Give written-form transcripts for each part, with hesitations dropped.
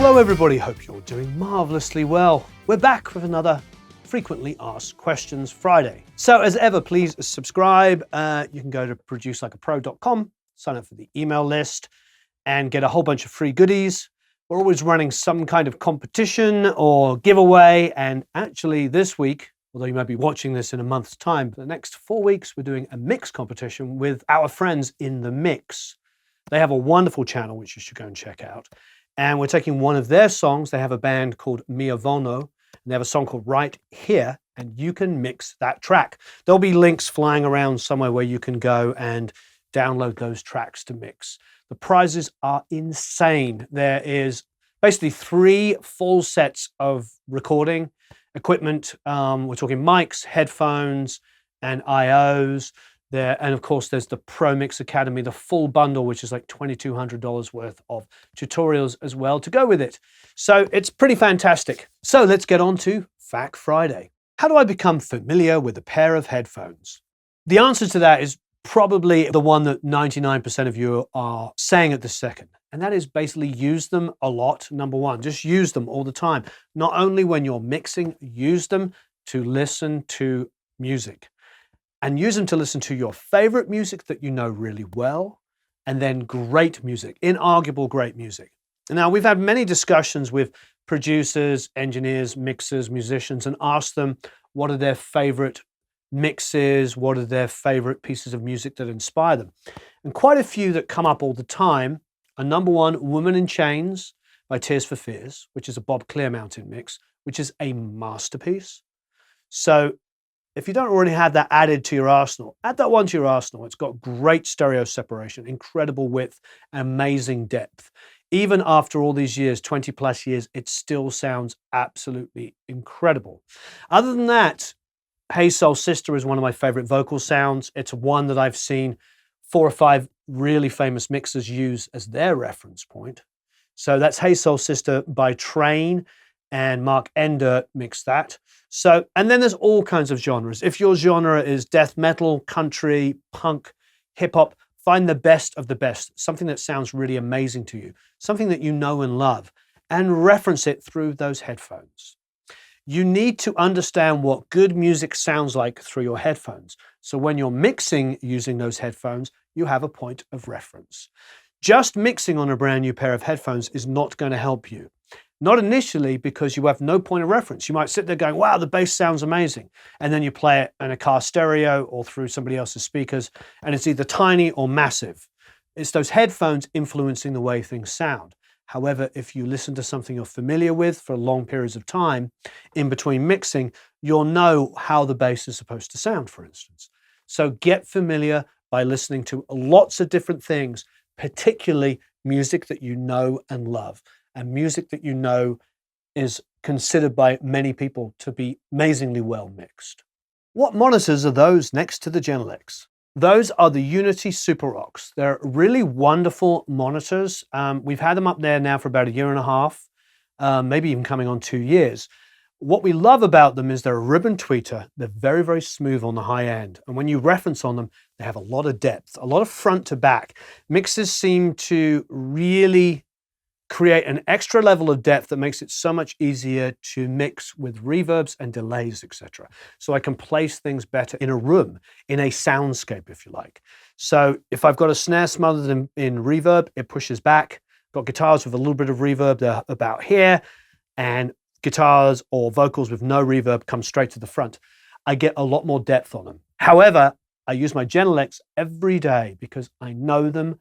Hello everybody, hope you're doing marvelously well. We're back with another Frequently Asked Questions Friday. So as ever, please subscribe. You can go to producelikeapro.com, sign up for the email list, and get a whole bunch of free goodies. We're always running some kind of competition or giveaway, and actually this week, although you might be watching this in a month's time, for the next 4 weeks we're doing a mix competition with our friends in The Mix. They have a wonderful channel which you should go and check out. And we're taking one of their songs. They have a band called Mia Vono, and they have a song called Right Here, and you can mix that track. There'll be links flying around somewhere where you can go and download those tracks to mix. The prizes are insane. There is basically 3 full sets of recording equipment. We're talking mics, headphones, and IOs. There, and of course, there's the Pro Mix Academy, the full bundle, which is like $2,200 worth of tutorials as well to go with it. So it's pretty fantastic. So let's get on to Fact Friday. How do I become familiar with a pair of headphones? The answer to that is probably the one that 99% of you are saying at this second. And that is basically use them a lot. Number one, just use them all the time. Not only when you're mixing, use them to listen to music. And use them to listen to your favorite music that you know really well, and then great music, inarguable great music. Now, we've had many discussions with producers, engineers, mixers, musicians, and asked them what are their favorite mixes, what are their favorite pieces of music that inspire them. And quite a few that come up all the time are number one, Woman in Chains by Tears for Fears, which is a Bob Clearmountain mix, which is a masterpiece. So if you don't already have that added to your arsenal, add that one to your arsenal. It's got great stereo separation, incredible width, amazing depth. Even after all these years, 20 plus years, it still sounds absolutely incredible. Other than that, Hey Soul Sister is one of my favorite vocal sounds. It's one that I've seen 4 or 5 really famous mixers use as their reference point. So that's Hey Soul Sister by Train, and Mark Ender mixed that. So, and then there's all kinds of genres. If your genre is death metal, country, punk, hip hop, find the best of the best, something that sounds really amazing to you, something that you know and love, and reference it through those headphones. You need to understand what good music sounds like through your headphones. So when you're mixing using those headphones, you have a point of reference. Just mixing on a brand new pair of headphones is not going to help you. Not initially, because you have no point of reference. You might sit there going, wow, the bass sounds amazing. And then you play it in a car stereo or through somebody else's speakers, and it's either tiny or massive. It's those headphones influencing the way things sound. However, if you listen to something you're familiar with for long periods of time, in between mixing, you'll know how the bass is supposed to sound, for instance. So get familiar by listening to lots of different things, particularly music that you know and love. And music that you know is considered by many people to be amazingly well mixed. What monitors are those next to the Genelecs? Those are the Unity Super Rocks. They're really wonderful monitors. We've had them up there now for about 1.5 years, maybe even coming on 2 years. What we love about them is they're a ribbon tweeter. They're very, very smooth on the high end. And when you reference on them, they have a lot of depth, a lot of front to back. Mixers seem to really create an extra level of depth that makes it so much easier to mix with reverbs and delays, etc. So I can place things better in a room, in a soundscape, if you like. So if I've got a snare smothered in reverb, it pushes back. Got guitars with a little bit of reverb, they're about here, and guitars or vocals with no reverb come straight to the front. I get a lot more depth on them. However, I use my Genelecs every day because I know them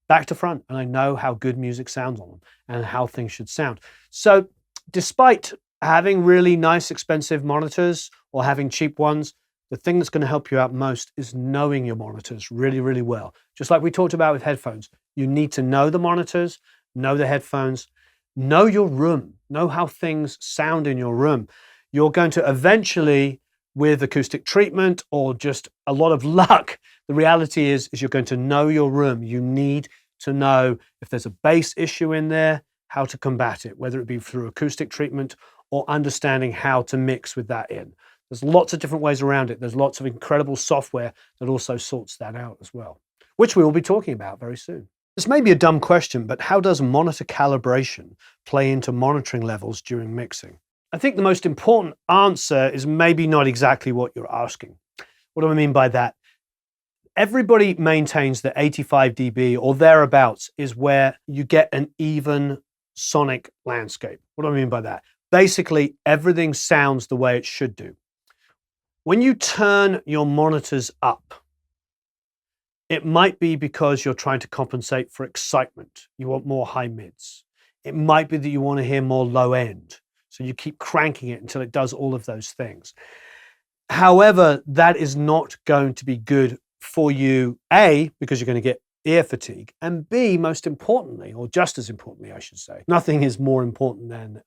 back to front, and I know how good music sounds on them and how things should sound. So despite having really nice, expensive monitors or having cheap ones, the thing that's going to help you out most is knowing your monitors really, really well. Just like we talked about with headphones, you need to know the monitors, know the headphones, know your room, know how things sound in your room. You're going to eventually, with acoustic treatment or just a lot of luck, the reality is you're going to know your room. You need to know if there's a bass issue in there, how to combat it, whether it be through acoustic treatment or understanding how to mix with that in. There's lots of different ways around it. There's lots of incredible software that also sorts that out as well, which we will be talking about very soon. This may be a dumb question, but how does monitor calibration play into monitoring levels during mixing? I think the most important answer is maybe not exactly what you're asking. What do I mean by that? Everybody maintains that 85 dB or thereabouts is where you get an even sonic landscape. What do I mean by that? Basically, everything sounds the way it should do. When you turn your monitors up, it might be because you're trying to compensate for excitement. You want more high mids. It might be that you want to hear more low end. So you keep cranking it until it does all of those things. However, that is not going to be good for you, A, because you're going to get ear fatigue, and B, most importantly, or just as importantly, I should say, nothing is more important than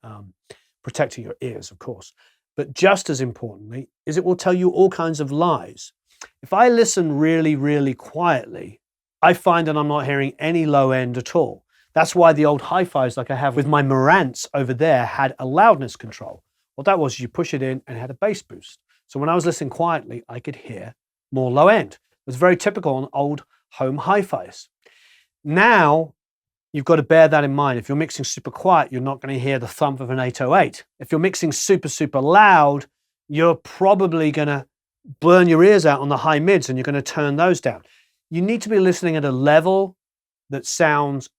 protecting your ears, of course, but just as importantly is it will tell you all kinds of lies. If I listen really, really quietly, I find that I'm not hearing any low end at all. That's why the old hi-fis like I have with my Marantz over there had a loudness control. What that was, you push it in and it had a bass boost. So when I was listening quietly, I could hear more low end. It was very typical on old home hi-fis. Now, you've got to bear that in mind. If you're mixing super quiet, you're not going to hear the thump of an 808. If you're mixing super, super loud, you're probably going to burn your ears out on the high mids and you're going to turn those down. You need to be listening at a level that sounds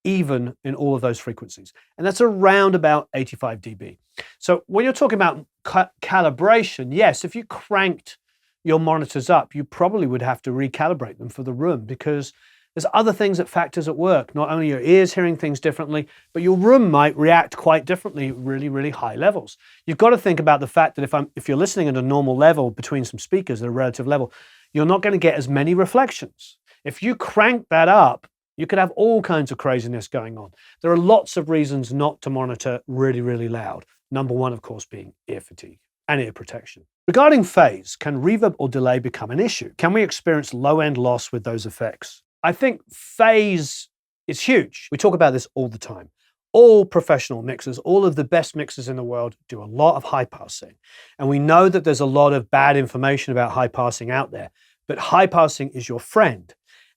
even in all of those frequencies. And that's around about 85 dB. So when you're talking about calibration, yes, if you cranked your monitors up, you probably would have to recalibrate them for the room because there's other things that factors at work. Not only your ears hearing things differently, but your room might react quite differently at really, really high levels. You've got to think about the fact that if you're listening at a normal level between some speakers at a relative level, you're not going to get as many reflections. If you crank that up, you could have all kinds of craziness going on. There are lots of reasons not to monitor really, really loud. Number one, of course, being ear fatigue and ear protection. Regarding phase, can reverb or delay become an issue? Can we experience low-end loss with those effects? I think phase is huge. We talk about this all the time. All professional mixers, all of the best mixers in the world do a lot of high passing. And we know that there's a lot of bad information about high passing out there, but high passing is your friend.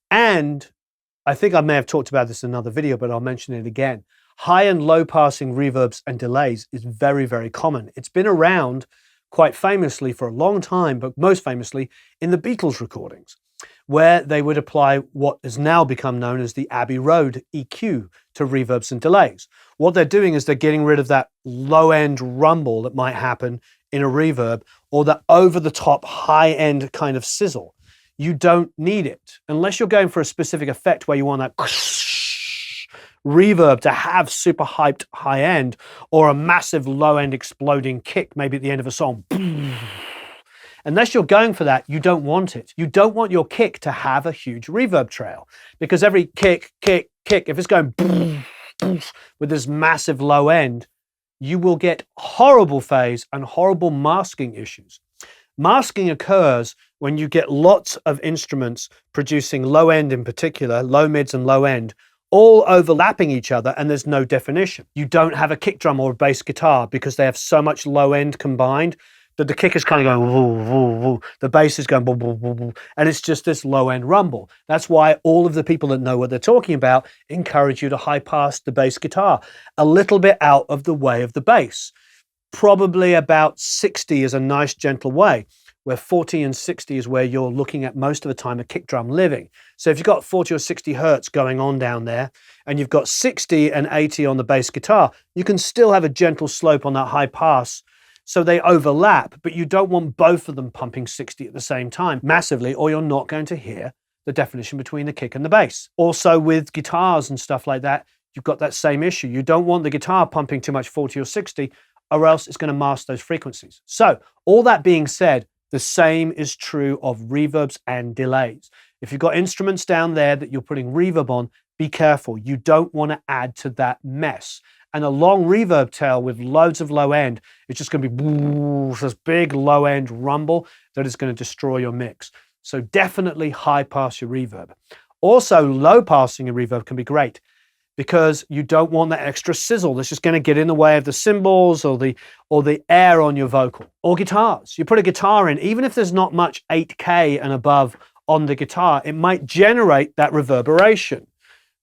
And I think I may have talked about this in another video, but I'll mention it again. High and low passing reverbs and delays is very, very common. It's been around quite famously for a long time, but most famously in the Beatles recordings, where they would apply what has now become known as the Abbey Road EQ to reverbs and delays. What they're doing is they're getting rid of that low-end rumble that might happen in a reverb or that over-the-top high-end kind of sizzle. You don't need it unless you're going for a specific effect where you want that reverb to have super hyped high end or a massive low end exploding kick, maybe at the end of a song. Unless you're going for that, you don't want it. You don't want your kick to have a huge reverb trail because every kick, if it's going with this massive low end, you will get horrible phase and horrible masking issues. Masking occurs when you get lots of instruments producing low end in particular, low mids and low end, all overlapping each other and there's no definition. You don't have a kick drum or a bass guitar because they have so much low end combined that the kick is kind of going woo, woo, woo. The bass is going woo, woo, woo, woo, and it's just this low end rumble. That's why all of the people that know what they're talking about encourage you to high pass the bass guitar a little bit out of the way of the bass. Probably about 60 is a nice gentle way, where 40 and 60 is where you're looking at most of the time a kick drum living. So if you've got 40 or 60 hertz going on down there, and you've got 60 and 80 on the bass guitar, you can still have a gentle slope on that high pass. So they overlap, but you don't want both of them pumping 60 at the same time massively, or you're not going to hear the definition between the kick and the bass. Also with guitars and stuff like that, you've got that same issue. You don't want the guitar pumping too much 40 or 60, or else it's going to mask those frequencies. So all that being said, the same is true of reverbs and delays. If you've got instruments down there that you're putting reverb on, be careful. You don't want to add to that mess. And a long reverb tail with loads of low end, it's just going to be this big low end rumble that is going to destroy your mix. So definitely high pass your reverb. Also, low passing a reverb can be great because you don't want that extra sizzle that's just going to get in the way of the cymbals or the air on your vocal. Or guitars. You put a guitar in, even if there's not much 8K and above on the guitar, it might generate that reverberation.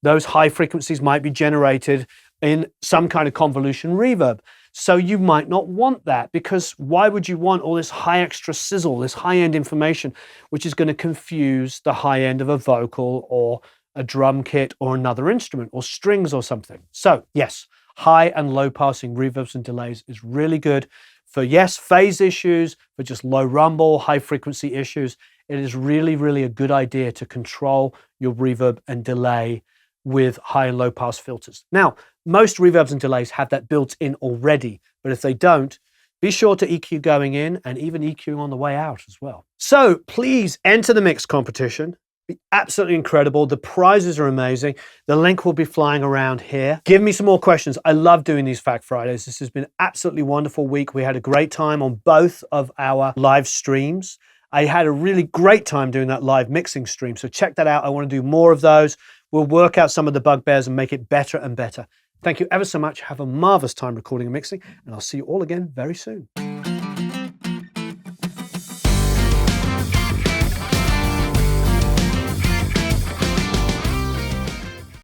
those high frequencies might be generated in some kind of convolution reverb. So you might not want that, because why would you want all this high extra sizzle, this high-end information, which is going to confuse the high end of a vocal or a drum kit or another instrument or strings or something. So yes, high and low passing reverbs and delays is really good for, yes, phase issues, for just low rumble, high frequency issues. It is really, really a good idea to control your reverb and delay with high and low pass filters. Now, most reverbs and delays have that built in already, but if they don't, be sure to EQ going in and even EQ on the way out as well. So please enter the mix competition. Be absolutely incredible. The prizes are amazing. The link will be flying around here. Give me some more questions. I love doing these Fact Fridays. This has been an absolutely wonderful week. We had a great time on both of our live streams. I had a really great time doing that live mixing stream, so check that out. I want to do more of those. We'll work out some of the bugbears and make it better and better. Thank you ever so much. Have a marvelous time recording and mixing, and I'll see you all again very soon.